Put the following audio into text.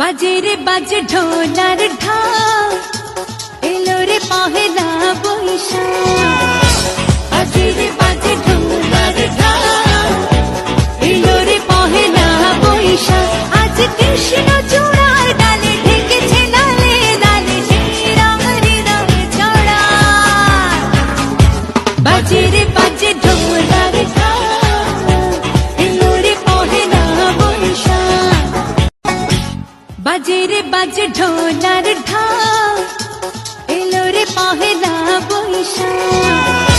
বাজে রে বাজে ঢোলার ঢাক, এলো রে পহেলা বৈশাখ। বাজে রে বাজে ঢোলার ঢাক, এলো রে পহেলা বৈশাখ। আজ কৃষ্ণ চূড়ার ডালে ঢেকেছে লালে লালে সেই রং হৃদয়ে ছড়া। বাজে রে বাজে ঢোলার ঢাক, এলো রে পহেলা বৈশাখ। বাজে রে বাজে ঢোলার ঢাক, এলো রে পহেলা বৈশাখ।